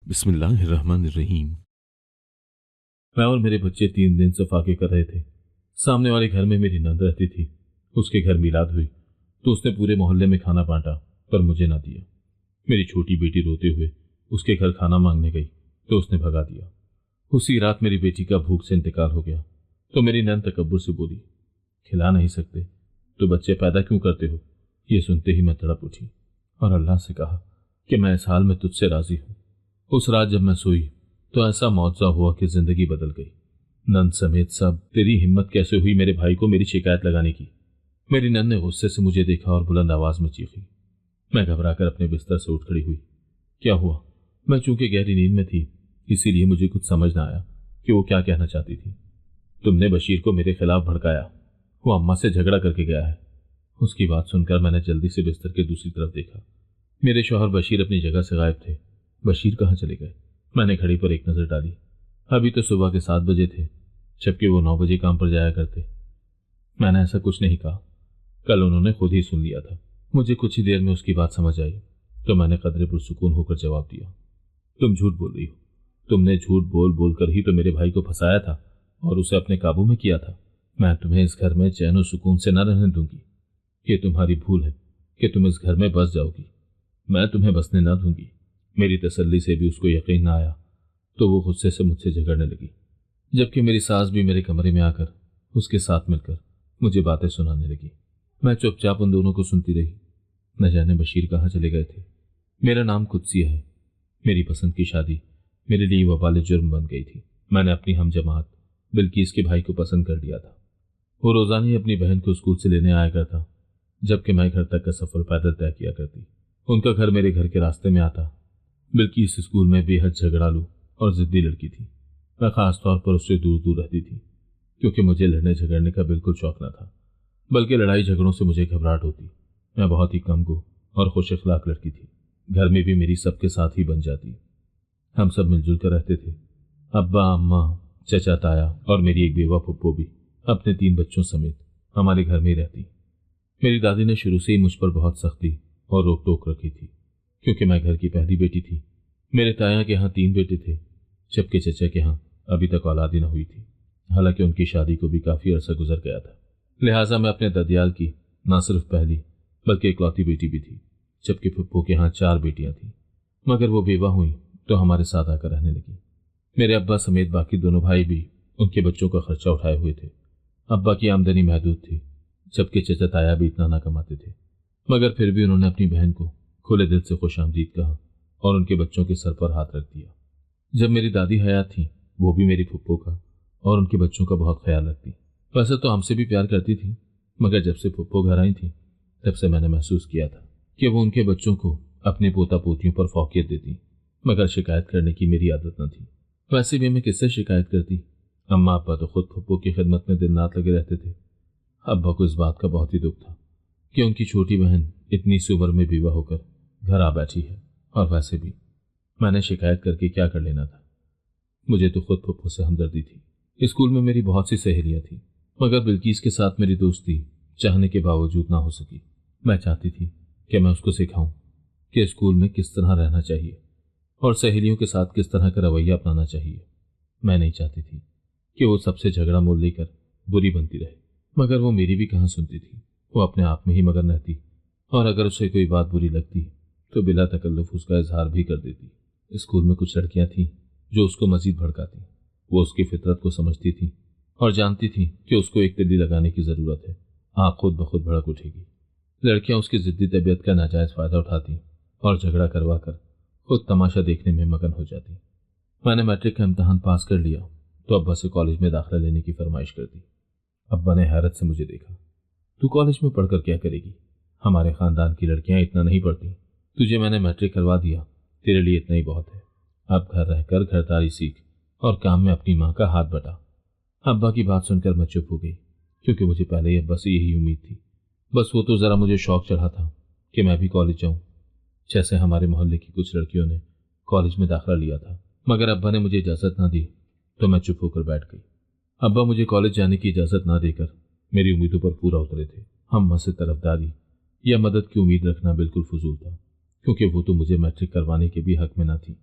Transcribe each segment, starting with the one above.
بسم اللہ الرحمن الرحیم۔ میں اور میرے بچے 3 دن سے فاقے کر رہے تھے۔ سامنے والے گھر میں میری نند رہتی تھی۔ اس کے گھر میلاد ہوئی تو اس نے پورے محلے میں کھانا بانٹا پر مجھے نہ دیا۔ میری چھوٹی بیٹی روتے ہوئے اس کے گھر کھانا مانگنے گئی تو اس نے بھگا دیا۔ اسی رات میری بیٹی کا بھوک سے انتقال ہو گیا تو میری نند تکبر سے بولی، کھلا نہیں سکتے تو بچے پیدا کیوں کرتے ہو؟ یہ سنتے ہی میں تڑپ اٹھی اور اللہ سے کہا کہ میں اس حال میں تجھ سے راضی ہوں۔ اس رات جب میں سوئی تو ایسا معجزہ ہوا کہ زندگی بدل گئی۔ نند سمیت سب، تیری ہمت کیسے ہوئی میرے بھائی کو میری شکایت لگانے کی؟ میری نند نے غصے سے مجھے دیکھا اور بلند آواز میں چیخی۔ میں گھبرا کر اپنے بستر سے اٹھ کھڑی ہوئی۔ کیا ہوا؟ میں چونکہ گہری نیند میں تھی اسی لیے مجھے کچھ سمجھ نہ آیا کہ وہ کیا کہنا چاہتی تھی۔ تم نے بشیر کو میرے خلاف بھڑکایا، وہ اماں سے جھگڑا کر کے گیا ہے۔ اس کی بات سن کر میں نے جلدی سے بستر کے دوسری طرف دیکھا۔ میرے شوہر بشیر اپنی جگہ سے غائب تھے۔ بشیر کہاں چلے گئے؟ میں نے گھڑی پر ایک نظر ڈالی۔ ابھی تو صبح کے 7 بجے تھے جبکہ وہ 9 بجے کام پر جایا کرتے۔ میں نے ایسا کچھ نہیں کہا، کل انہوں نے خود ہی سن لیا تھا۔ مجھے کچھ ہی دیر میں اس کی بات سمجھ آئی تو میں نے قدرے پرسکون ہو کر جواب دیا، تم جھوٹ بول رہی ہو۔ تم نے جھوٹ بول بول کر ہی تو میرے بھائی کو پھنسایا تھا اور اسے اپنے قابو میں کیا تھا۔ میں تمہیں اس گھر میں چین و سکون سے نہ رہنے دوں گی۔ یہ تمہاری بھول ہے کہ تم اس گھر میں بس جاؤ گی، میں تمہیں بسنے نہ دوں گی۔ میری تسلی سے بھی اس کو یقین نہ آیا تو وہ غصے سے مجھ سے جھگڑنے لگی، جبکہ میری ساس بھی میرے کمرے میں آ کر اس کے ساتھ مل کر مجھے باتیں سنانے لگی۔ میں چپ چاپ ان دونوں کو سنتی رہی۔ نہ جانے بشیر کہاں چلے گئے تھے۔ میرا نام قدسیہ ہے۔ میری پسند کی شادی میرے لیے وبال جرم بن گئی تھی۔ میں نے اپنی ہم جماعت بلکیس کے بھائی کو پسند کر لیا تھا۔ وہ روزانہ ہی اپنی بہن کو اسکول سے لینے آیا کرتا جبکہ میں گھر تک کا سفر پیدل طے کیا کرتی۔ ان کا گھر میرے گھر کے راستے میں آتا۔ بلکیس اسکول میں بے حد جھگڑالو اور ضدی لڑکی تھی۔ میں خاص طور پر اس سے دور دور رہتی تھی کیونکہ مجھے لڑنے جھگڑنے کا بالکل شوق نہ تھا، بلکہ لڑائی جھگڑوں سے مجھے گھبراہٹ ہوتی۔ میں بہت ہی کم گو اور خوش اخلاق لڑکی تھی۔ گھر میں بھی میری سب کے ساتھ ہی بن جاتی۔ ہم سب مل جل کر رہتے تھے، ابا، اماں، چچا، تایا اور میری ایک بیوہ پھپھو بھی اپنے 3 بچوں سمیت ہمارے گھر میں ہی رہتی۔ میری دادی نے شروع سے ہی مجھ پر بہت سختی اور روک ٹوک رکھی تھی کیونکہ میں گھر کی پہلی بیٹی تھی۔ میرے تایا کے ہاں 3 بیٹے تھے جبکہ چچا کے ہاں ابھی تک اولاد ہی نہ ہوئی تھی، حالانکہ ان کی شادی کو بھی کافی عرصہ گزر گیا تھا۔ لہٰذا میں اپنے ددیال کی نہ صرف پہلی بلکہ اکلوتی بیٹی بھی تھی، جبکہ پھپھو کے ہاں 4 بیٹیاں تھیں، مگر وہ بیوہ ہوئیں تو ہمارے ساتھ آ کر رہنے لگی۔ میرے ابا سمیت باقی دونوں بھائی بھی ان کے بچوں کا خرچہ اٹھائے ہوئے تھے۔ ابا کی آمدنی محدود تھی جبکہ چچا تایا بھی اتنا نہ کماتے تھے، مگر پھر بھی انہوں نے اپنی بہن کو کھلے دل سے خوش آمدید کہا اور ان کے بچوں کے سر پر ہاتھ رکھ دیا۔ جب میری دادی حیات تھیں وہ بھی میری پھپھو کا اور ان کے بچوں کا بہت خیال رکھتی۔ ویسے تو ہم سے بھی پیار کرتی تھی، مگر جب سے پھپھو گھر آئی تھیں تب سے میں نے محسوس کیا تھا کہ وہ ان کے بچوں کو اپنے پوتا پوتیوں پر فوقیت دیتی، مگر شکایت کرنے کی میری عادت نہ تھی۔ ویسے بھی میں کس سے شکایت کرتی؟ اماں ابا تو خود پھپھو کی خدمت میں دن رات لگے رہتے تھے۔ ابا کو اس بات کا بہت ہی دکھ تھا کہ ان کی چھوٹی بہن اتنی سی عمر میں بیوہ ہو کر گھر آ بیٹھی ہے، اور ویسے بھی میں نے شکایت کر کے کیا کر لینا تھا؟ مجھے تو خود پھپھو سے ہمدردی تھی۔ اسکول میں میری بہت سی سہیلیاں تھیں، مگر بلکیس کے ساتھ میری دوستی چاہنے کے باوجود نہ ہو سکی۔ میں چاہتی تھی کہ میں اس کو سکھاؤں کہ اسکول میں کس طرح رہنا چاہیے اور سہیلیوں کے ساتھ کس طرح کا رویہ اپنانا چاہیے۔ میں نہیں چاہتی تھی کہ وہ سب سے جھگڑا مول لے کر بری بنتی رہے، مگر وہ میری بھی کہاں سنتی تھی۔ وہ اپنے آپ میں ہی مگن رہتی اور اگر اسے کوئی بات بری لگتی تو بلا تکلف اس کا اظہار بھی کر دیتی۔ اسکول میں کچھ لڑکیاں تھیں جو اس کو مزید بھڑکاتی۔ وہ اس کی فطرت کو سمجھتی تھیں اور جانتی تھیں کہ اس کو ایک تلی لگانے کی ضرورت ہے، آنکھ خود بخود بھڑک اٹھے گی۔ لڑکیاں اس کی ضدی طبیعت کا ناجائز فائدہ اٹھاتی اور جھگڑا کروا کر خود تماشا دیکھنے میں مگن ہو جاتی۔ میں نے میٹرک کا امتحان پاس کر لیا تو ابا سے کالج میں داخلہ لینے کی فرمائش کر دی۔ ابا نے حیرت سے مجھے دیکھا۔ تو کالج میں پڑھ کر کیا کرے گی؟ ہمارے خاندان کی لڑکیاں اتنا نہیں پڑھتی، تجھے میں نے میٹرک کروا دیا، تیرے لیے اتنا ہی بہت ہے۔ اب گھر رہ کر گھرداری سیکھ اور کام میں اپنی ماں کا ہاتھ بٹا۔ ابا کی بات سن کر میں چپ ہو گئی کیونکہ مجھے پہلے ہی ابا سے یہی امید تھی۔ بس وہ تو ذرا مجھے شوق چڑھا تھا کہ میں بھی کالج جاؤں، جیسے ہمارے محلے کی کچھ لڑکیوں نے کالج میں داخلہ لیا تھا، مگر ابا نے مجھے اجازت نہ دی تو میں چپ ہو کر بیٹھ گئی۔ ابا مجھے کالج جانے کی اجازت نہ دے کر میری امیدوں پر پورا اترے تھے۔ ہم سے طرفداری یا مدد کی امید رکھنا بالکل فضول تھا کیونکہ وہ تو مجھے میٹرک کروانے کے بھی حق میں نہ تھی۔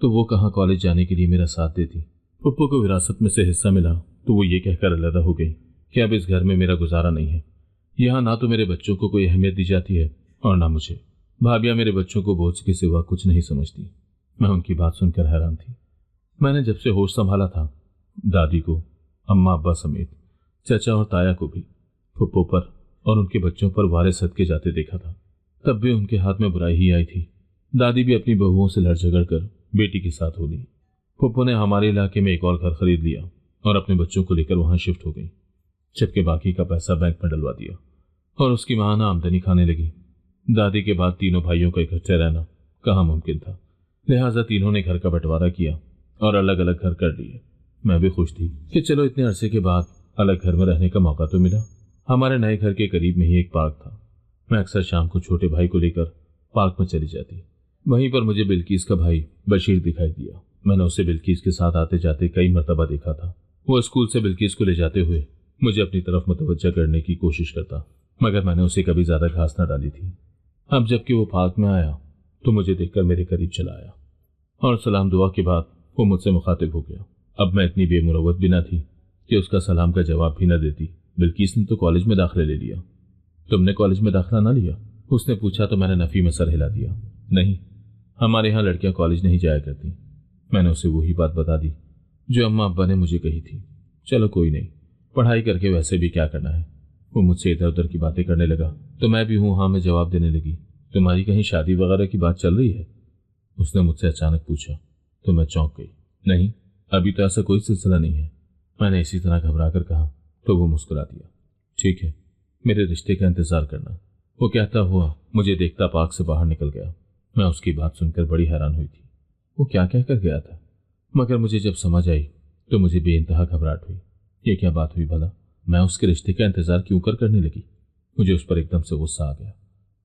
تو وہ کہاں کالج جانے کے لیے میرا ساتھ دیتی۔ پھپھو کو وراثت میں سے حصہ ملا تو وہ یہ کہہ کر علیحدہ ہو گئی کہ اب اس گھر میں میرا گزارا نہیں ہے۔ یہاں نہ تو میرے بچوں کو کوئی اہمیت دی جاتی ہے اور نہ مجھے۔ بھابیاں میرے بچوں کو بوجھ کے سوا کچھ نہیں سمجھتی۔ میں ان کی بات سن کر حیران تھی۔ میں نے جب سے ہوش سنبھالا تھا، دادی کو، اماں ابا سمیت چچا اور تایا کو بھی پھپھو پر اور ان کے بچوں پر وارے صدقے جاتے دیکھا تھا۔ تب بھی ان کے ہاتھ میں برائی ہی آئی تھی۔ دادی بھی اپنی بہوؤں سے لڑ جھگڑ کر بیٹی کے ساتھ ہو لی۔ پھپھو نے ہمارے علاقے میں ایک اور گھر خرید لیا اور اپنے بچوں کو لے کر وہاں شفٹ ہو گئی، جبکہ باقی کا پیسہ بینک میں ڈلوا دیا اور اس کی ماہانہ آمدنی کھانے لگی۔ دادی کے بعد تینوں بھائیوں کا اکٹھے رہنا کہاں ممکن تھا، لہٰذا تینوں نے گھر کا بٹوارا کیا اور الگ الگ گھر کر لیے۔ میں بھی خوش تھی کہ چلو اتنے عرصے کے بعد الگ گھر میں رہنے کا موقع تو ملا۔ ہمارے نئے گھر کے قریب میں ہی ایک پارک تھا۔ میں اکثر شام کو چھوٹے بھائی کو لے کر پارک میں چلی جاتی۔ وہیں پر مجھے بلکیس کا بھائی بشیر دکھائی دیا۔ میں نے اسے بلکیس کے ساتھ آتے جاتے کئی مرتبہ دیکھا تھا۔ وہ اسکول سے بلکیس کو لے جاتے ہوئے مجھے اپنی طرف متوجہ کرنے کی کوشش کرتا، مگر میں نے اسے کبھی زیادہ گھاس نہ ڈالی تھی۔ اب جب کہ وہ پارک میں آیا تو مجھے دیکھ کر میرے قریب چلا آیا اور سلام دعا کے بعد وہ مجھ سے مخاطب ہو گیا۔ اب میں اتنی بے مروت بھی نہ تھی کہ اس کا سلام کا جواب بھی نہ دیتی۔ بلکیس نے تو کالج میں داخلہ لے لیا۔ تم نے کالج میں داخلہ نہ لیا؟ اس نے پوچھا تو میں نے نفی میں سر ہلا دیا۔ نہیں، ہمارے ہاں لڑکیاں کالج نہیں جایا کرتی۔ میں نے اسے وہی بات بتا دی جو اماں ابا نے مجھے کہی تھی۔ چلو کوئی نہیں، پڑھائی کر کے ویسے بھی کیا کرنا ہے۔ وہ مجھ سے ادھر ادھر کی باتیں کرنے لگا تو میں بھی ہوں ہاں میں جواب دینے لگی۔ تمہاری کہیں شادی وغیرہ کی بات چل رہی ہے؟ اس نے مجھ سے اچانک پوچھا تو میں چونک گئی۔ نہیں، ابھی تو ایسا کوئی سلسلہ نہیں ہے، میں نے اسی طرح گھبرا کر کہا تو وہ مسکرا دیا۔ ٹھیک ہے، میرے رشتے کا انتظار کرنا، وہ کہتا ہوا مجھے دیکھتا پارک سے باہر نکل گیا۔ میں اس کی بات سن کر بڑی حیران ہوئی تھی۔ وہ کیا کہہ کر گیا تھا؟ مگر مجھے جب سمجھ آئی تو مجھے بے انتہا گھبراہٹ ہوئی۔ یہ کیا بات ہوئی بھلا؟ میں اس کے رشتے کا انتظار کیوں کرنے لگی؟ مجھے اس پر ایک دم سے غصہ آ گیا۔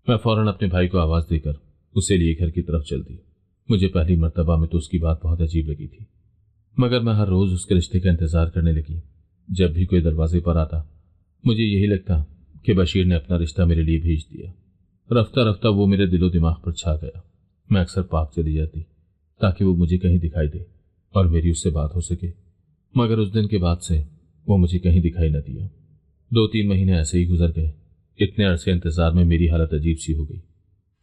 میں فوراً اپنے بھائی کو آواز دے کر اسے لیے گھر کی طرف چل دی۔ مجھے پہلی مرتبہ میں تو اس کی بات بہت عجیب لگی تھی، مگر میں ہر روز اس کے رشتے کا انتظار کرنے لگی۔ جب بھی کوئی دروازے پر آتا مجھے یہی لگتا کہ بشیر نے اپنا رشتہ میرے لیے بھیج دیا۔ رفتہ رفتہ وہ میرے دل و دماغ پر چھا گیا۔ میں اکثر پارک چلی جاتی تاکہ وہ مجھے کہیں دکھائی دے اور میری اس سے بات ہو سکے، مگر اس دن کے بعد سے وہ مجھے کہیں دکھائی نہ دیا۔ 2-3 مہینے ایسے ہی گزر گئے۔ اتنے عرصے انتظار میں میری حالت عجیب سی ہو گئی۔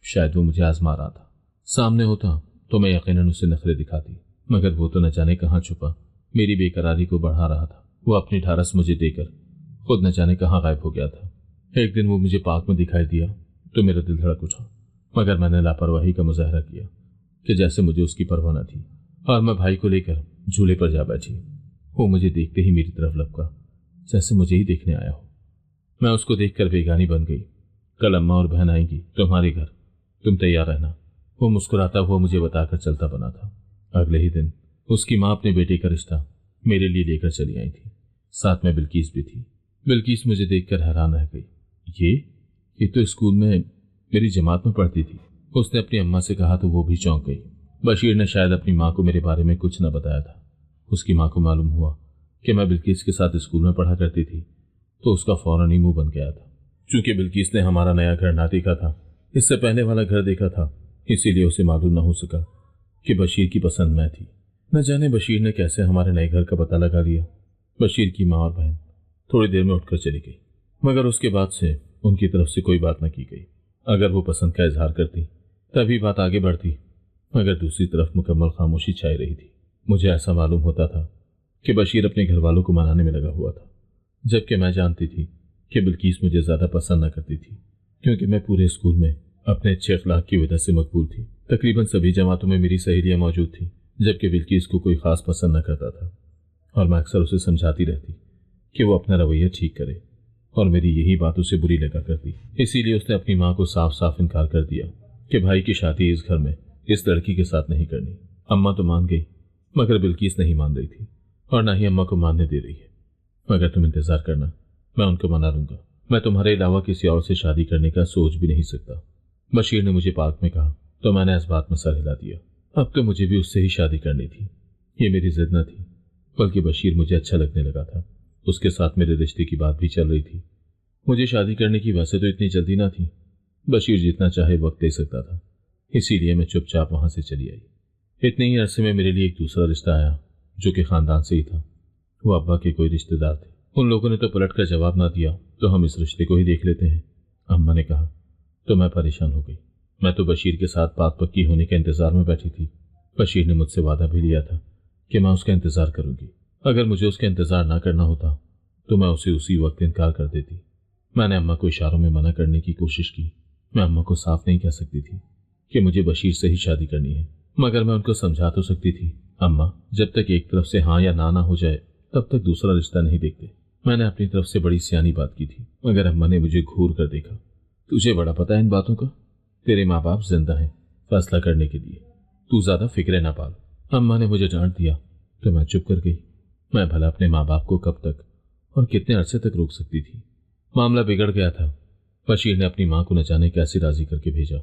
شاید وہ مجھے آزما رہا تھا۔ سامنے ہوتا تو میں یقیناً اسے نخرے دکھاتی، مگر وہ تو نہ جانے کہاں چھپا، میری بے قراری کو بڑھا رہا تھا۔ وہ اپنی ڈھارس مجھے دے کر خود نہ جانے کہاں غائب ہو گیا تھا۔ ایک دن وہ مجھے پارک میں دکھائی دیا تو میرا دل دھڑک اٹھا، مگر میں نے لاپرواہی کا مظاہرہ کیا کہ جیسے مجھے اس کی پرواہ نہ تھی، اور میں بھائی کو لے کر جھولے پر جا بیٹھی۔ وہ مجھے دیکھتے ہی میری طرف لپکا جیسے مجھے ہی دیکھنے آیا ہو۔ میں اس کو دیکھ کر بیگانی بن گئی۔ کل اماں اور بہن آئیں گی تمہارے گھر، تم تیار رہنا، وہ مسکراتا ہوا مجھے بتا کر چلتا بنا تھا۔ اگلے ہی دن اس کی ماں اپنے بیٹے کا رشتہ میرے لیے لے کر چلی آئی تھی، ساتھ میں بلکیس بھی تھی۔ بلکیس مجھے دیکھ کر حیران رہ گئی۔ یہ تو اسکول میں میری جماعت میں پڑھتی تھی، اس نے اپنی اماں سے کہا تو وہ بھی چونک گئی۔ بشیر نے شاید اپنی ماں کو میرے بارے میں کچھ نہ بتایا تھا۔ اس کی ماں کو معلوم ہوا کہ میں بلکیس کے ساتھ اسکول میں پڑھا کرتی تھی تو اس کا فوراً ہی منہ بن گیا تھا۔ چونکہ بلکیس نے ہمارا نیا گھر نہ دیکھا تھا، اس سے پہلے والا گھر دیکھا تھا، اسی لیے اسے معلوم نہ ہو سکا کہ بشیر کی پسند میں تھی۔ نہ جانے بشیر نے کیسے ہمارے نئے گھر کا پتہ لگا لیا۔ بشیر کی ماں اور بہن تھوڑی دیر میں اٹھ کر چلی گئی، مگر اس کے بعد سے ان کی طرف سے کوئی بات نہ کی گئی۔ اگر وہ پسند کا اظہار کرتی تبھی بات آگے بڑھتی، مگر دوسری طرف مکمل خاموشی چھائی رہی تھی۔ مجھے ایسا معلوم ہوتا تھا کہ بشیر اپنے گھر والوں کو منانے میں لگا ہوا تھا، جبکہ میں جانتی تھی کہ بلکیس مجھے زیادہ پسند نہ کرتی تھی، کیونکہ میں پورے اسکول میں اپنے اچھے اخلاق کی وجہ سے مقبول تھی۔ تقریباً سبھی جماعتوں میں میری سہیلیاں موجود تھیں، جبکہ بلکیس کو کوئی خاص پسند نہ کرتا تھا، اور میں اکثر اسے سمجھاتی رہتی کہ وہ اپنا رویہ ٹھیک کرے، اور میری یہی بات اسے بری لگا کرتی۔ اسی لیے اس نے اپنی ماں کو صاف صاف انکار کر دیا کہ بھائی کی شادی اس گھر میں اس لڑکی کے ساتھ نہیں کرنی۔ اماں تو مان گئی، مگر بلکیس نہیں مان رہی تھی، اور نہ ہی اماں کو ماننے دے رہی ہے۔ مگر تم انتظار کرنا، میں ان کو منا لوں گا۔ میں تمہارے علاوہ کسی اور سے شادی کرنے کا سوچ بھی نہیں سکتا۔ بشیر نے مجھے پارک میں کہا تو میں نے اس بات میں سر ہلا دیا۔ اب تو مجھے بھی اس سے ہی شادی کرنی تھی۔ یہ میری ضد نہ تھی، بلکہ بشیر مجھے اچھا لگنے لگا تھا۔ اس کے ساتھ میرے رشتے کی بات بھی چل رہی تھی۔ مجھے شادی کرنے کی ویسے تو اتنی جلدی نہ تھی، بشیر جتنا چاہے وقت دے سکتا تھا، اسی لیے میں چپ چاپ وہاں سے چلی آئی۔ اتنے ہی عرصے میں میرے لیے ایک دوسرا رشتہ آیا جو کہ خاندان سے ہی تھا۔ وہ ابا کے کوئی رشتہ دار تھے۔ ان لوگوں نے تو پلٹ کر جواب نہ دیا تو ہم اس رشتے کو ہی دیکھ لیتے ہیں، اماں نے کہا۔ تو میں پریشان ہو گئی۔ میں تو بشیر کے ساتھ بات پکی ہونے کے انتظار میں بیٹھی تھی۔ بشیر نے مجھ سے وعدہ بھی لیا تھا کہ میں اس کا انتظار کروں گی۔ اگر مجھے اس کا انتظار نہ کرنا ہوتا تو میں اسے اسی وقت انکار کر دیتی۔ میں نے اماں کو اشاروں میں منع کرنے کی کوشش کی۔ میں اماں کو صاف نہیں کہہ سکتی تھی کہ مجھے بشیر سے ہی شادی کرنی ہے، مگر میں ان کو سمجھا تو سکتی تھی، اماں جب تک ایک طرف سے ہاں یا نہ ہو جائے تب تک دوسرا رشتہ نہیں دیکھتے۔ میں نے اپنی طرف سے بڑی سیانی بات کی تھی، مگر اماں نے مجھے گھور کر دیکھا۔ تجھے بڑا پتہ ہے ان باتوں کا؟ تیرے ماں باپ زندہ ہیں فیصلہ کرنے کے لیے، تو زیادہ فکرے نہ پال۔ اماں نے مجھے ڈانٹ دیا تو میں چپ کر گئی۔ میں بھلا اپنے ماں باپ کو کب تک اور کتنے عرصے تک روک سکتی تھی؟ معاملہ بگڑ گیا تھا۔ بشیر نے اپنی ماں کو نہ جانے کیسے راضی کر کے بھیجا،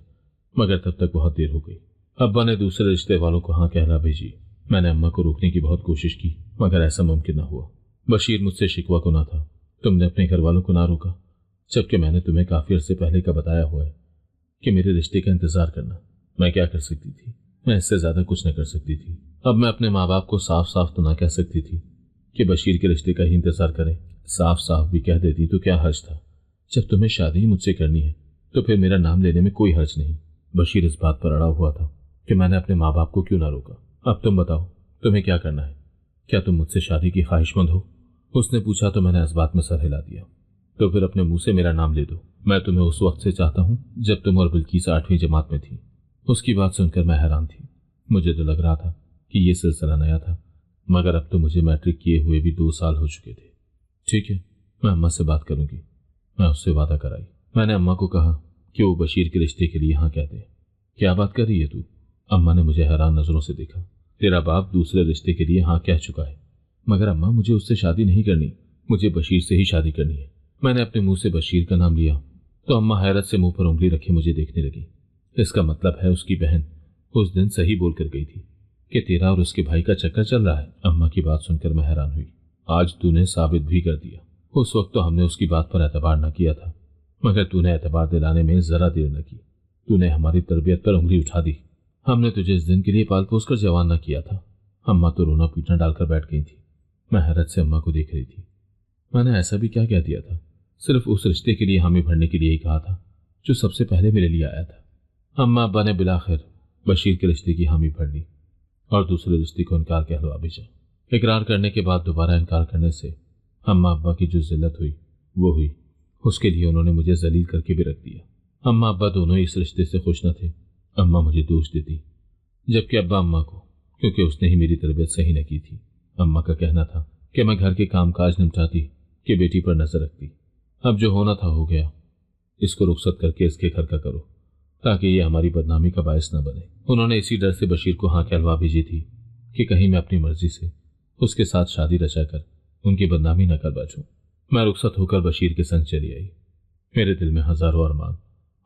مگر تب تک بہت دیر ہو گئی۔ ابا نے دوسرے رشتے والوں کو ہاں کہلا بھیجی۔ میں نے اماں کو روکنے کی بہت کوشش کی، مگر ایسا ممکن نہ ہوا۔ بشیر مجھ سے شکوہ کو نہ تھا، تم نے اپنے گھر والوں کو نہ روکا، جبکہ میں نے تمہیں کافی عرصے پہلے کا بتایا ہوا ہے کہ میرے رشتے کا انتظار کرنا۔ میں کیا کر سکتی تھی؟ میں اس سے زیادہ کچھ نہ کر سکتی تھی۔ اب میں اپنے ماں باپ کو صاف صاف تو نہ کہہ سکتی تھی کہ بشیر کے رشتے کا ہی انتظار کریں۔ صاف صاف بھی کہہ دیتی تو کیا حرج تھا؟ جب تمہیں شادی ہی مجھ سے کرنی ہے تو پھر میرا نام لینے میں کوئی حرج نہیں۔ بشیر اس بات پر اڑا ہوا تھا کہ میں نے اپنے ماں باپ کو کیوں نہ روکا۔ اب تم بتاؤ تمہیں کیا کرنا ہے؟ کیا تم مجھ سے شادی کی خواہش مند ہو؟ اس نے پوچھا تو میں نے اس بات میں سر ہلا دیا۔ تو پھر اپنے منہ سے میرا نام لے دو۔ میں تمہیں اس وقت سے چاہتا ہوں جب تم اور بلکیس 8ویں جماعت میں تھی۔ اس کی بات سن کر میں حیران تھی۔ مجھے تو لگ رہا تھا کہ یہ سلسلہ نیا تھا، مگر اب تو مجھے میٹرک کیے ہوئے بھی 2 سال ہو چکے تھے۔ ٹھیک ہے، میں اماں سے بات کروں گی۔ میں اس سے وعدہ کرائی۔ میں نے اماں کو کہا کہ وہ بشیر کے رشتے کے لیے ہاں کہہ دے۔ کیا بات کر رہی ہے تو؟ اماں نے مجھے حیران نظروں سے دیکھا۔ تیرا باپ دوسرے رشتے کے لیے ہاں کہہ چکا ہے۔ مگر اماں مجھے اس سے شادی نہیں کرنی، مجھے بشیر سے ہی شادی کرنی ہے۔ میں نے اپنے منہ سے بشیر کا نام لیا تو اماں حیرت سے منہ پر انگلی رکھے مجھے دیکھنے لگی۔ اس کا مطلب ہے اس کی بہن اس دن صحیح بول کر گئی تھی کہ تیرا اور اس کے بھائی کا چکر چل رہا ہے۔ اماں کی بات سن کر میں حیران ہوئی۔ آج تو نے ثابت بھی کر دیا۔ اس وقت تو ہم نے اس کی بات پر اعتبار نہ کیا تھا، مگر تو نے اعتبار دلانے میں ذرا دیر نہ کی۔ تو نے ہماری تربیت پر انگلی اٹھا دی۔ ہم نے تجھے اس دن کے لیے پال پوس کر جوان نہ کیا تھا۔ اماں تو رونا پیٹنا ڈال کر بیٹھ گئی تھی۔ میں حیرت سے اماں کو دیکھ رہی تھی۔ میں نے ایسا بھی کیا کہہ دیا تھا؟ صرف اس رشتے کے لیے حامی بھرنے کے لیے ہی کہا تھا جو سب سے پہلے میرے لیے آیا تھا۔ اماں ابا نے بلاخر بشیر کے رشتے کی حامی بھر لی اور دوسرے رشتے کو انکار کہلوا بھیجا۔ اقرار کرنے کے بعد دوبارہ انکار کرنے سے اماں ابا کی جو ذلت ہوئی وہ ہوئی، اس کے لیے انہوں نے مجھے ذلیل کر کے بھی رکھ دیا۔ اماں ابا دونوں اس رشتے سے خوش نہ تھے۔ اماں مجھے دوش دیتی، جبکہ ابا اماں کو، کیونکہ اس نے ہی میری تربیت صحیح نہ کی تھی۔ اماں کا کہنا تھا کہ میں گھر کے کام کاج نمٹاتی کہ بیٹی پر نظر رکھتی۔ اب جو ہونا تھا ہو گیا، اس کو رخصت کر کے اس کے گھر کا کرو تاکہ یہ ہماری بدنامی کا باعث نہ بنے۔ انہوں نے اسی ڈر سے بشیر کو ہاں کہلوا بھیجی تھی کہ کہیں میں اپنی مرضی سے اس کے ساتھ شادی رچا کر ان کی بدنامی نہ کر بیٹھوں۔ میں رخصت ہو کر بشیر کے سنگ چلی آئی۔ میرے دل میں ہزاروں ارمان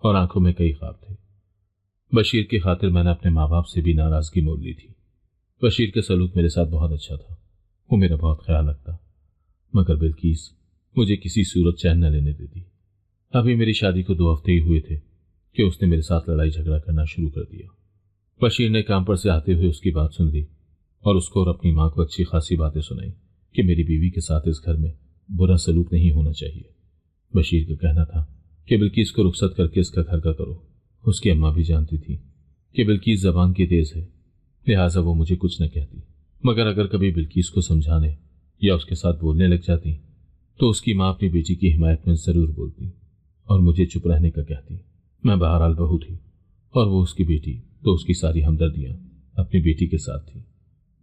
اور آنکھوں میں کئی خواب تھے۔ بشیر کی خاطر میں نے اپنے ماں باپ سے بھی ناراضگی مول لی تھی۔ بشیر کا سلوک میرے ساتھ بہت اچھا تھا، وہ میرا بہت خیال رکھتا، مگر بلکیس مجھے کسی صورت چین نہ لینے دیتی۔ ابھی میری شادی کو 2 ہفتے ہی ہوئے تھے کہ اس نے میرے ساتھ لڑائی جھگڑا کرنا شروع کر دیا۔ بشیر نے کام پر سے آتے ہوئے اس کی بات سن لی اور اس کو اور اپنی ماں کو اچھی خاصی باتیں سنائی کہ میری بیوی کے ساتھ اس گھر میں برا سلوک نہیں ہونا چاہیے۔ بشیر کا کہنا تھا کہ بلکیس کو رخصت کر کے اس کا گھر کا کرو۔ اس کی اماں بھی جانتی تھی کہ بلکیس زبان کی تیز ہے، لہٰذا وہ مجھے کچھ نہ کہتی، مگر اگر کبھی بلکیس کو سمجھانے یا اس کے ساتھ بولنے لگ جاتی تو اس کی ماں اپنی بیٹی کی حمایت میں ضرور بولتی اور مجھے چپ رہنے کا کہتی۔ میں بہرحال بہو تھی اور وہ اس کی بیٹی، تو اس کی ساری ہمدردیاں اپنی بیٹی کے ساتھ تھی۔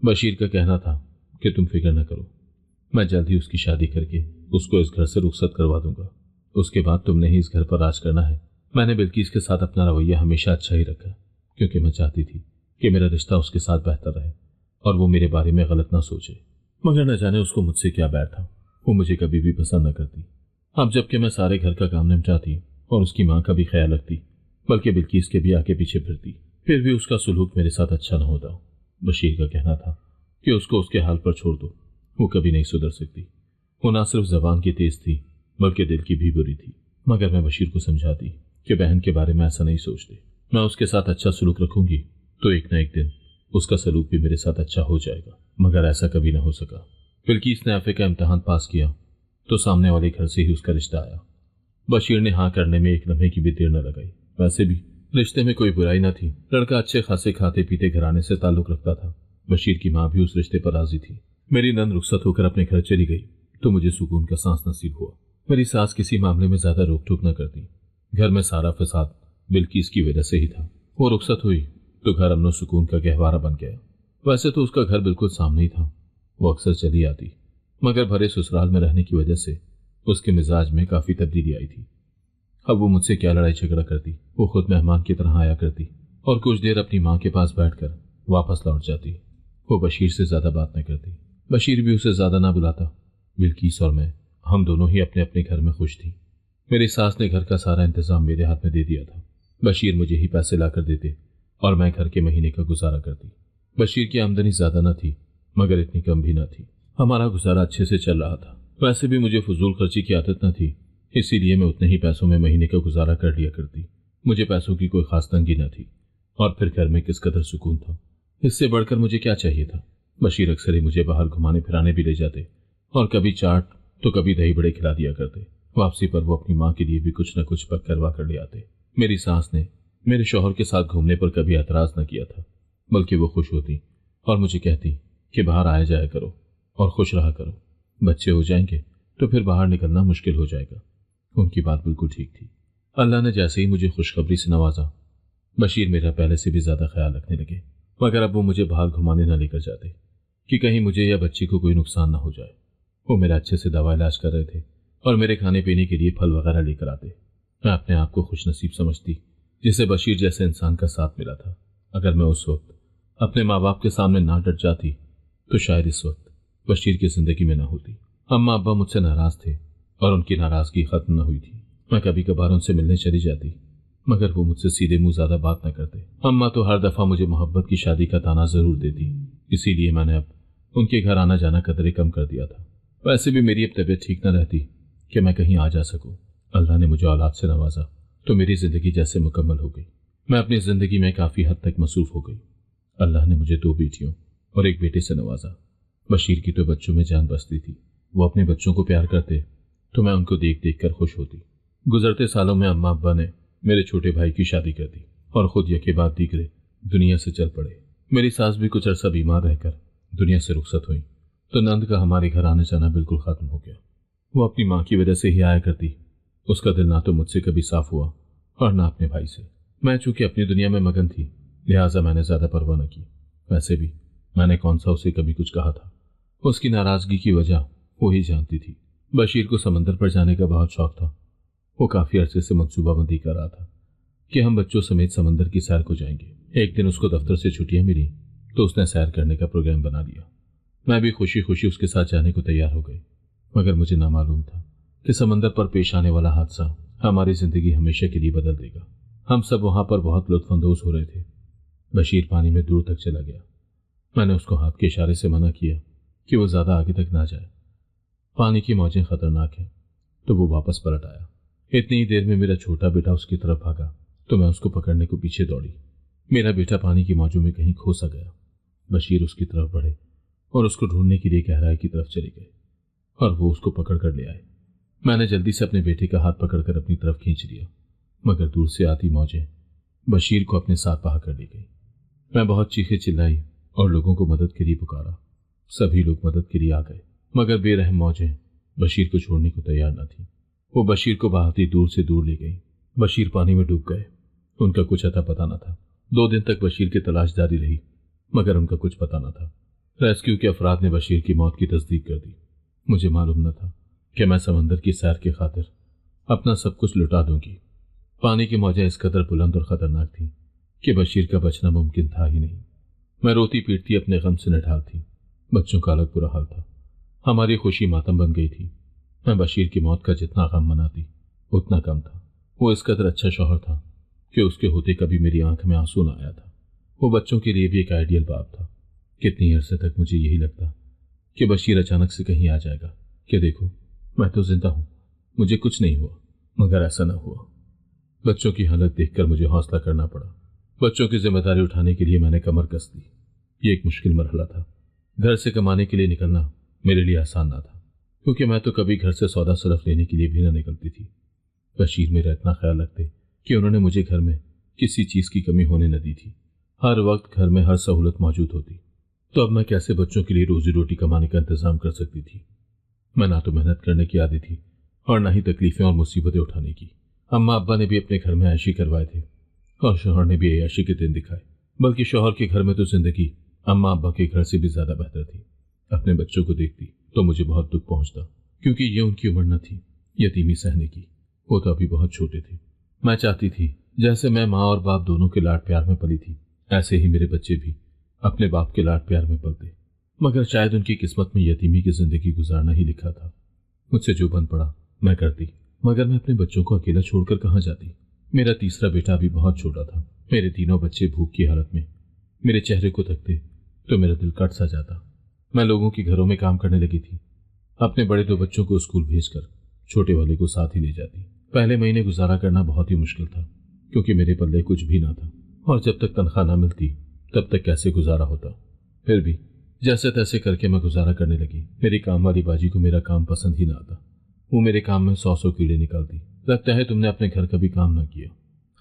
بشیر کا کہنا تھا کہ تم فکر نہ کرو، میں جلد ہی اس کی شادی کر کے اس کو اس گھر سے رخصت کروا دوں گا۔ اس کے بعد تم نے ہی اس گھر پر راج کرنا ہے۔ میں نے بلکیس کے ساتھ اپنا رویہ ہمیشہ اچھا ہی رکھا، کیونکہ میں چاہتی تھی کہ میرا رشتہ اس کے ساتھ بہتر رہے اور وہ میرے بارے میں غلط نہ سوچے، مگر نہ جانے اس کو مجھ سے کیا بیر تھا۔ وہ مجھے کبھی بھی پسند نہ کرتی۔ اب جب کہ میں سارے گھر کا کام نمٹاتی اور اس کی ماں کا بھی خیال رکھتی، بلکہ بلکیس کے بھی آگے پیچھے پھرتی، پھر بھی اس کا سلوک میرے ساتھ اچھا نہ ہوتا۔ بشیر کا کہنا تھا کہ اس کو اس کے حال پر چھوڑ دو، وہ کبھی نہیں سدھر سکتی۔ وہ نہ صرف زبان کی تیز تھی بلکہ دل کی بھی بری تھی، مگر میں بشیر کو سمجھاتی کہ بہن کے بارے میں ایسا نہیں سوچتے۔ میں اس کے ساتھ اچھا سلوک رکھوں گی تو ایک نہ ایک دن اس کا سلوک بھی میرے ساتھ اچھا ہو جائے گا، مگر ایسا کبھی نہ ہو سکا۔ بلقیس نے ایف اے کا امتحان پاس کیا تو سامنے والے گھر سے ہی اس کا رشتہ آیا۔ بشیر نے ہاں کرنے میں ایک لمحے کی بھی دیر نہ لگائی۔ ویسے بھی رشتے میں کوئی برائی نہ تھی، لڑکا اچھے خاصے کھاتے پیتے گھرانے سے تعلق رکھتا تھا۔ بشیر کی ماں بھی اس رشتے پر راضی تھی۔ میری نند رخصت ہو کر اپنے گھر چلی گئی تو مجھے سکون کا سانس نصیب ہوا۔ میری ساس کسی معاملے میں زیادہ روک ٹوک نہ کرتی۔ گھر میں سارا فساد بلقیس کی وجہ سے ہی تھا۔ وہ رخصت ہوئی تو گھر امن و سکون کا گہوارہ بن گیا۔ ویسے تو اس کا گھر بالکل سامنے ہی تھا، وہ اکثر چلی آتی، مگر بھرے سسرال میں رہنے کی وجہ سے اس کے مزاج میں کافی تبدیلی آئی تھی۔ اب وہ مجھ سے کیا لڑائی جھگڑا کرتی، وہ خود مہمان کی طرح آیا کرتی اور کچھ دیر اپنی ماں کے پاس بیٹھ کر واپس لوٹ جاتی۔ وہ بشیر سے زیادہ بات نہ کرتی، بشیر بھی اسے زیادہ نہ بلاتا۔ بلقیس اور میں، ہم دونوں ہی اپنے اپنے گھر میں خوش تھیں۔ میری ساس نے گھر کا سارا انتظام میرے ہاتھ میں دے دیا تھا۔ بشیر مجھے ہی پیسے لا کر دیتے اور میں گھر کے مہینے کا گزارا کرتی۔ بشیر کی آمدنی زیادہ نہ تھی مگر اتنی کم بھی نہ تھی، ہمارا گزارا اچھے سے چل رہا تھا۔ ویسے بھی مجھے فضول خرچی کی عادت نہ تھی، اسی لیے میں اتنے ہی پیسوں میں مہینے کا گزارا کر لیا کرتی۔ مجھے پیسوں کی کوئی خاص تنگی نہ تھی، اور پھر گھر میں کس قدر سکون تھا۔ اس سے بڑھ کر مجھے کیا چاہیے تھا؟ بشیر اکثر ہی مجھے باہر گھمانے پھرانے بھی لے جاتے اور کبھی چاٹ تو کبھی دہی بڑے کھلا دیا کرتے۔ واپسی پر وہ اپنی ماں کے لیے بھی کچھ نہ کچھ پک کروا کر لے آتے۔ میری ساس نے میرے شوہر کے ساتھ گھومنے پر کبھی اعتراض نہ کیا تھا، بلکہ وہ خوش ہوتی اور مجھے کہتی کہ باہر آیا جایا کرو اور خوش رہا کرو، بچے ہو جائیں گے تو پھر باہر نکلنا مشکل ہو جائے گا۔ ان کی بات بالکل ٹھیک تھی۔ اللہ نے جیسے ہی مجھے خوشخبری سے نوازا، بشیر میرا پہلے سے بھی زیادہ خیال رکھنے لگے، مگر اب وہ مجھے باہر گھمانے نہ لے کر جاتے کہ کہیں مجھے یا بچی کو کوئی نقصان نہ ہو جائے۔ وہ میرا اچھے سے دوا علاج کر رہے تھے اور میرے کھانے پینے کے لیے پھل وغیرہ لے کر آتے۔ میں اپنے آپ کو خوش نصیب سمجھتی جسے بشیر جیسے انسان کا ساتھ ملا تھا۔ اگر میں اس وقت اپنے ماں باپ کے سامنے نہ ڈٹ جاتی تو شاید اس وقت بشیر کی زندگی میں نہ ہوتی۔ اماں ابا مجھ سے ناراض تھے اور ان کی ناراضگی ختم نہ ہوئی تھی۔ میں کبھی کبھار ان سے ملنے چلی جاتی مگر وہ مجھ سے سیدھے منہ زیادہ بات نہ کرتے۔ اماں تو ہر دفعہ مجھے محبت کی شادی کا تانا ضرور دیتی، اسی لیے میں نے اب ان کے گھر آنا جانا قدرے کم کر دیا تھا۔ ویسے بھی میری اب طبیعت ٹھیک نہ رہتی کہ میں کہیں آ جا سکوں۔ اللہ نے مجھے اولاد سے نوازا تو میری زندگی جیسے مکمل ہو گئی۔ میں اپنی زندگی میں کافی حد تک مصروف ہو گئی۔ اللہ نے مجھے 2 بیٹیوں اور 1 بیٹے سے نوازا۔ بشیر کی تو بچوں میں جان بستی تھی، وہ اپنے بچوں کو پیار کرتے تو میں ان کو دیکھ دیکھ کر خوش ہوتی۔ گزرتے سالوں میں اماں ابا نے میرے چھوٹے بھائی کی شادی کر دی اور خود یکے بعد دیگرے دنیا سے چل پڑے۔ میری ساس بھی کچھ عرصہ بیمار رہ کر دنیا سے رخصت ہوئی تو نند کا ہمارے گھر آنے جانا بالکل ختم ہو گیا۔ وہ اپنی ماں کی وجہ سے ہی آیا کرتی، اس کا دل نہ تو مجھ سے کبھی صاف ہوا اور نہ اپنے بھائی سے۔ میں چونکہ اپنی دنیا میں مگن تھی لہٰذا میں نے زیادہ پرواہ نہ کی۔ ویسے بھی میں نے کون سا اسے کبھی کچھ کہا تھا؟ اس کی ناراضگی کی وجہ وہی جانتی تھی۔ بشیر کو سمندر پر جانے کا بہت شوق تھا۔ وہ کافی عرصے سے منصوبہ بندی کر رہا تھا کہ ہم بچوں سمیت سمندر کی سیر کو جائیں گے۔ ایک دن اس کو دفتر سے چھٹیاں ملی تو اس نے سیر کرنے کا پروگرام بنا لیا۔ میں بھی خوشی خوشی اس کے ساتھ جانے کو تیار ہو گئی، مگر مجھے نہ معلوم تھا کہ سمندر پر پیش آنے والا حادثہ ہماری زندگی ہمیشہ کے لیے بدل دے گا۔ ہم سب وہاں پر بہت لطف اندوز ہو رہے تھے۔ بشیر پانی میں دور تک چلا گیا۔ میں نے اس کو ہاتھ کے اشارے سے منع کیا کہ وہ زیادہ آگے تک نہ جائے، پانی کی موجیں خطرناک ہیں، تو وہ واپس پلٹ آیا۔ اتنی ہی دیر میں میرا چھوٹا بیٹا اس کی طرف بھاگا تو میں اس کو پکڑنے کو پیچھے دوڑی۔ میرا بیٹا پانی کی موجوں میں کہیں کھو سا گیا۔ بشیر اس کی طرف بڑھے اور اس کو ڈھونڈنے کے لیے گہرائی کی طرف چلے گئے اور وہ اس کو پکڑ کر لے آئے۔ میں نے جلدی سے اپنے بیٹے کا ہاتھ پکڑ کر اپنی طرف کھینچ لیا، مگر دور سے آتی موجیں بشیر کو اپنے ساتھ بہا کر لے گئی۔ میں بہت چیخے چلائی اور لوگوں کو مدد کے لیے پکارا۔ سبھی لوگ مدد کے لیے آ گئے مگر بے رحم موجیں بشیر کو چھوڑنے کو تیار نہ تھیں۔ وہ بشیر کو بہاتی دور سے دور لے گئی۔ بشیر پانی میں ڈوب گئے۔ ان کا کچھ اتا پتہ نہ تھا۔ 2 دن تک بشیر کی تلاش جاری رہی مگر ان کا کچھ پتہ نہ تھا۔ ریسکیو کے افراد نے بشیر کی موت کی تصدیق کر دی۔ مجھے معلوم نہ تھا کہ میں سمندر کی سیر کی خاطر اپنا سب کچھ لٹا دوں گی۔ پانی کی موجیں اس قدر بلند اور خطرناک تھیں کہ بشیر کا بچنا ممکن تھا ہی نہیں۔ میں روتی پیٹتی اپنے غم سے نڈھال تھی۔ بچوں کا الگ برا حال تھا۔ ہماری خوشی ماتم بن گئی تھی۔ میں بشیر کی موت کا جتنا غم مناتی اتنا کم تھا۔ وہ اس قدر اچھا شوہر تھا کہ اس کے ہوتے کبھی میری آنکھ میں آنسو نہ آیا تھا۔ وہ بچوں کے لیے بھی ایک آئیڈیل باپ تھا۔ کتنی عرصے تک مجھے یہی لگتا کہ بشیر اچانک سے کہیں آ جائے گا کہ دیکھو میں تو زندہ ہوں، مجھے کچھ نہیں ہوا، مگر ایسا نہ ہوا۔ بچوں کی حالت دیکھ کر مجھے حوصلہ کرنا پڑا۔ بچوں کی ذمہ داری اٹھانے کے لیے میں نے کمر کس دی۔ یہ ایک مشکل مرحلہ تھا۔ گھر سے کمانے کے لیے نکلنا میرے لیے آسان نہ تھا، کیونکہ میں تو کبھی گھر سے سودا صرف لینے کے لیے بھی نہ نکلتی تھی۔ بشیر میرا اتنا خیال رکھتے کہ انہوں نے مجھے گھر میں کسی چیز کی کمی ہونے نہ دی تھی۔ ہر وقت گھر میں ہر سہولت موجود ہوتی، تو اب میں کیسے بچوں کے لیے روزی روٹی کمانے کا انتظام کر سکتی تھی؟ میں نہ تو محنت کرنے کی عادی تھی اور نہ ہی تکلیفیں اور مصیبتیں اٹھانے کی۔ اماں ابا نے بھی اپنے گھر میں عیاشی کروائے تھے اور شوہر نے بھی عیاشی کے دن دکھائے، بلکہ شوہر کے گھر میں تو زندگی اماں ابا کے گھر سے بھی زیادہ بہتر تھی۔ اپنے بچوں کو دیکھتی تو مجھے بہت دکھ پہنچتا، کیونکہ یہ ان کی عمر نہ تھی یتیمی سہنے کی، وہ تو ابھی بہت چھوٹے تھے۔ میں چاہتی تھی جیسے میں ماں اور باپ دونوں کے لاڈ پیار میں پلی تھی، ایسے ہی میرے بچے بھی اپنے باپ کے لاڈ پیار میں پلتے، مگر شاید ان کی قسمت میں یتیمی کی زندگی گزارنا ہی لکھا تھا۔ مجھ سے جو بن پڑا میں کرتی، مگر میں اپنے بچوں کو اکیلا چھوڑ کر کہاں جاتی؟ میرا تیسرا بیٹا بھی بہت چھوٹا تھا۔ میرے تینوں بچے بھوک کی حالت میں میرے چہرے کو تکتے تو میرا دل کٹ سا جاتا۔ میں لوگوں کے گھروں میں کام کرنے لگی تھی، اپنے بڑے دو بچوں کو اسکول بھیج کر چھوٹے والے کو ساتھ ہی لے جاتی۔ پہلے مہینے گزارا کرنا بہت ہی مشکل تھا، کیونکہ میرے پلے کچھ بھی نہ تھا، اور جب تک تنخواہ نہ ملتی تب تک کیسے گزارا ہوتا؟ پھر بھی جیسے تیسے کر کے میں گزارا کرنے لگی۔ میری کام والی باجی کو میرا کام پسند ہی نہ آتا، وہ میرے کام میں 100 کیڑے نکالتی۔ لگتا ہے تم نے اپنے گھر کا بھی کام نہ کیا۔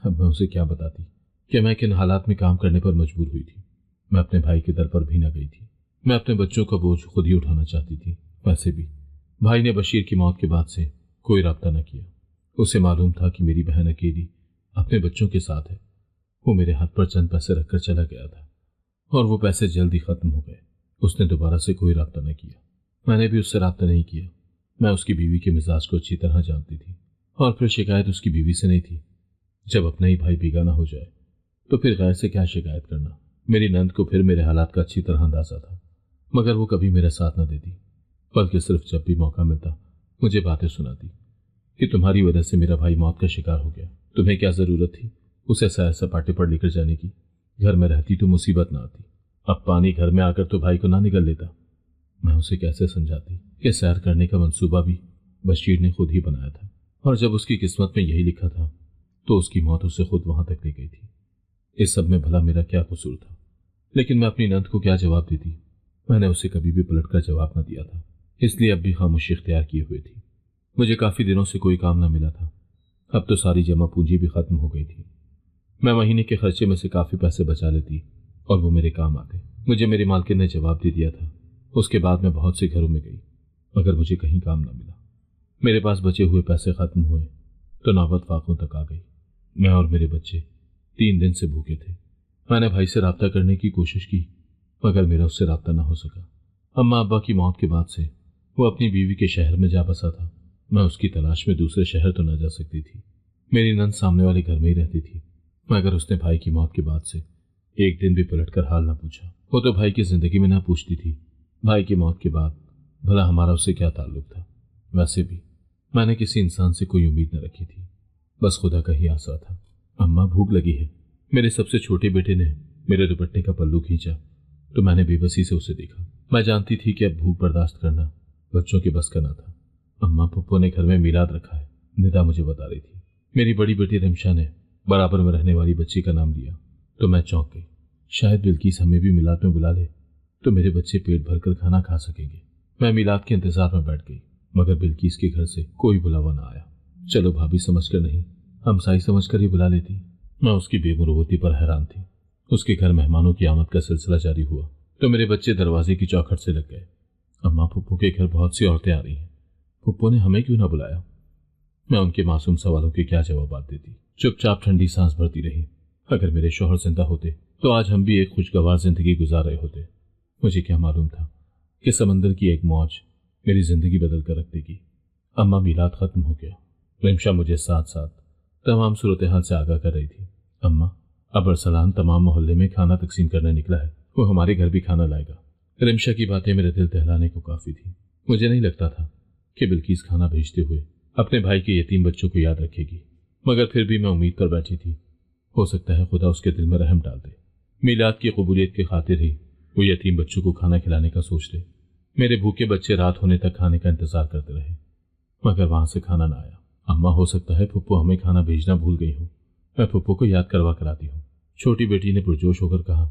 اب میں اسے کیا بتاتی کہ میں کن حالات میں کام کرنے پر مجبور ہوئی تھی۔ میں اپنے بھائی کے در پر بھی نہ گئی تھی، میں اپنے بچوں کا بوجھ خود ہی اٹھانا چاہتی تھی۔ ویسے بھی بھائی نے بشیر کی موت کے بعد سے کوئی رابطہ نہ کیا۔ اسے معلوم تھا کہ میری بہن اکیلی اپنے بچوں کے ساتھ ہے۔ وہ میرے ہاتھ پر چند پیسے رکھ کر چلا گیا تھا، اور وہ پیسے جلدی ختم ہو گئے۔ اس نے دوبارہ سے کوئی رابطہ نہ کیا، میں نے بھی اس سے رابطہ نہیں کیا۔ میں اس کی بیوی کے مزاج کو اچھی طرح جانتی تھی، اور پھر شکایت اس کی بیوی سے نہیں تھی۔ جب اپنا ہی بھائی بیگانہ ہو جائے تو پھر غیر سے کیا شکایت کرنا؟ میری نند کو پھر میرے حالات کا اچھی طرح اندازہ تھا، مگر وہ کبھی میرا ساتھ نہ دیتی، بلکہ صرف جب بھی موقع ملتا مجھے باتیں سناتی کہ تمہاری وجہ سے میرا بھائی موت کا شکار ہو گیا، تمہیں کیا ضرورت تھی اسے سیر سپاٹے پر لے کر جانے کی؟ گھر میں رہتی تو مصیبت نہ آتی، اب پانی گھر میں آ کر تو بھائی کو نہ نگل لیتا۔ میں اسے کیسے سمجھاتی کہ سیر کرنے کا منصوبہ بھی بشیر نے خود ہی بنایا تھا، اور جب اس کی قسمت میں یہی لکھا تھا تو اس کی موت اسے خود وہاں تک لے گئی تھی۔ اس سب میں بھلا میرا کیا قصور تھا؟ لیکن میں اپنی نند کو کیا جواب دیتی؟ میں نے اسے کبھی بھی پلٹ کر جواب نہ دیا تھا، اس لیے اب بھی خاموشی اختیار کیے ہوئے تھی۔ مجھے کافی دنوں سے کوئی کام نہ ملا تھا، اب تو ساری جمع پونجی بھی ختم ہو گئی تھی۔ میں مہینے کے خرچے میں سے کافی پیسے بچا لیتی اور وہ میرے کام آتے۔ مجھے میری مالکن نے جواب دے دیا تھا۔ اس کے بعد میں بہت سے گھروں میں گئی، مگر مجھے کہیں کام نہ ملا۔ میرے پاس بچے ہوئے پیسے ختم ہوئے تو نوبت فاقوں تک آ گئی۔ میں اور میرے بچے 3 دن سے بھوکے تھے۔ میں نے بھائی سے رابطہ کرنے کی کوشش کی، مگر میرا اس سے رابطہ نہ ہو سکا۔ اماں ابا کی موت کے بعد سے وہ اپنی بیوی کے شہر میں جا بسا تھا۔ میں اس کی تلاش میں دوسرے شہر تو نہ جا سکتی تھی۔ میری نند سامنے والے گھر میں ہی رہتی تھی، مگر اس نے بھائی کی موت کے بعد سے ایک دن بھی پلٹ کر حال نہ پوچھا۔ وہ تو بھائی کی زندگی میں نہ پوچھتی تھی، بھائی کی موت کے بعد بھلا ہمارا اس سے کیا تعلق تھا؟ ویسے بھی میں نے کسی انسان سے کوئی امید نہ رکھی تھی، بس خدا کا ہی آسرا تھا۔ اماں بھوک لگی ہے۔ میرے سب سے چھوٹے بیٹے نے میرے دوپٹے کا پلو کھینچا تو میں نے بے بسی سے اسے دیکھا۔ میں جانتی تھی کہ اب بھوک برداشت کرنا بچوں کے بس کا نہ تھا۔ اماں پھپھو نے گھر میں میلاد رکھا ہے، ندا مجھے بتا رہی تھی۔ میری بڑی بیٹی رمشا نے برابر میں رہنے والی بچی کا نام لیا تو میں چونک گئی۔ شاید بلکیس ہمیں بھی میلاد میں بلا لے تو میرے بچے پیٹ بھر کر کھانا کھا سکیں گے۔ میں میلاد کے انتظار میں بیٹھ گئی، مگر بلکیس کے گھر سے کوئی بلاوا نہ آیا۔ چلو بھابھی سمجھ کر نہیں، ہمسائی سمجھ کر ہی بلا لیتی۔ میں اس کی بے مروتی پر حیران تھی۔ اس کے گھر مہمانوں کی آمد کا سلسلہ جاری ہوا تو میرے بچے دروازے کی چوکھٹ سے لگ گئے۔ اماں پھپھو کے گھر بہت سی عورتیں آ رہی ہیں، پھپھو نے ہمیں کیوں نہ بلایا؟ میں ان کے معصوم سوالوں کے کیا جوابات دیتی؟ چپ چاپ ٹھنڈی سانس بھرتی رہی۔ اگر میرے شوہر زندہ ہوتے تو آج ہم بھی ایک خوشگوار زندگی گزار رہے ہوتے۔ مجھے کیا معلوم تھا کہ سمندر کی ایک موج میری زندگی بدل کر رکھ دے گی۔ اماں میلاد ختم ہو گیا۔ رمشا مجھے ساتھ ساتھ تمام صورتحال سے آگاہ کر رہی تھی۔ اماں، اب ارسلان تمام محلے میں کھانا تقسیم کرنے نکلا ہے، وہ ہمارے گھر بھی کھانا لائے گا۔ رمشا کی باتیں میرے دل دہلانے کو کافی تھی۔ مجھے نہیں لگتا تھا کہ بلکیس کھانا بھیجتے ہوئے اپنے بھائی کے یتیم بچوں کو یاد رکھے گی، مگر پھر بھی میں امید پر بیٹھی تھی، ہو سکتا ہے خدا اس کے دل میں رحم ڈال دے، میلاد کی قبولیت کی خاطر ہی وہ یتیم بچوں کو کھانا کھلانے کا سوچ لے۔ میرے بھوکے بچے رات ہونے تک کھانے کا انتظار کرتے رہے، مگر وہاں سے کھانا نہ آیا۔ اماں، ہو سکتا ہے پھپھو ہمیں کھانا بھیجنا بھول گئی ہوں، میں پھپھو کو یاد کروا کر آتی ہوں۔ چھوٹی بیٹی نے پرجوش ہو کر کہا۔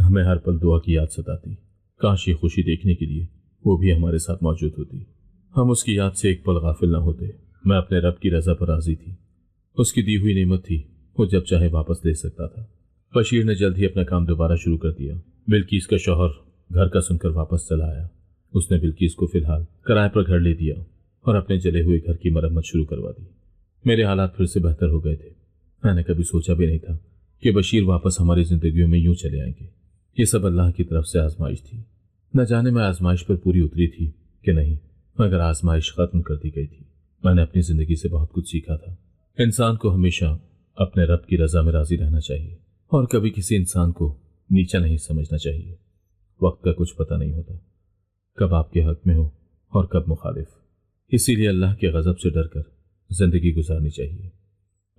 ہمیں ہر پل دعا کی یاد ستاتی، کاش یہ خوشی دیکھنے کے لیے وہ بھی ہمارے ساتھ موجود ہوتی، ہم اس کی یاد سے ایک پل غافل نہ ہوتے۔ میں اپنے رب کی رضا پر راضی تھی، اس کی دی ہوئی نعمت تھی، وہ جب چاہے واپس لے سکتا تھا۔ بشیر نے جلد ہی اپنا کام دوبارہ شروع کر دیا۔ بلکیس کا شوہر گھر کا سن کر واپس چلا آیا۔ اس نے بلکیس کو فی الحال کرائے پر گھر لے دیا اور اپنے جلے ہوئے گھر کی مرمت شروع کروا دی۔ میرے حالات پھر سے بہتر ہو گئے تھے۔ میں نے کبھی سوچا بھی نہیں تھا کہ بشیر واپس ہماری زندگیوں میں یوں چلے آئیں گے۔ یہ سب اللہ کی طرف سے آزمائش تھی۔ نہ جانے میں آزمائش پر پوری اتری تھی کہ نہیں، مگر آزمائش ختم کر دی گئی تھی۔ میں نے اپنی زندگی سے بہت کچھ سیکھا تھا۔ انسان کو ہمیشہ اپنے رب کی رضا میں راضی رہنا چاہیے اور کبھی کسی انسان کو نیچا نہیں سمجھنا چاہیے۔ وقت کا کچھ پتہ نہیں ہوتا، کب آپ کے حق میں ہو اور کب مخالف۔ اسی لیے اللہ کے غضب سے ڈر کر زندگی گزارنی چاہیے۔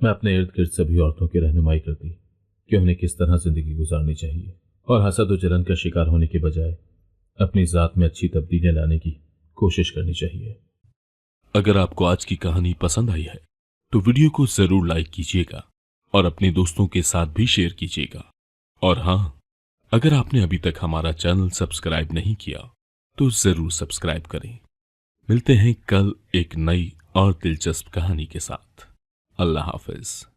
میں اپنے ارد گرد سبھی عورتوں کی رہنمائی کرتی کہ انہیں کس طرح زندگی گزارنی چاہیے اور حسد و جلن کا شکار ہونے کے بجائے اپنی ذات میں اچھی تبدیلیاں لانے کی کوشش کرنی چاہیے۔ اگر آپ کو آج کی کہانی پسند آئی ہے تو ویڈیو کو ضرور لائک کیجیے گا اور اپنے دوستوں کے ساتھ بھی شیئر کیجیے گا۔ اور ہاں، اگر آپ نے ابھی تک ہمارا چینل سبسکرائب نہیں کیا تو ضرور سبسکرائب کریں۔ ملتے ہیں کل ایک نئی اور دلچسپ کہانی کے ساتھ۔ اللہ حافظ۔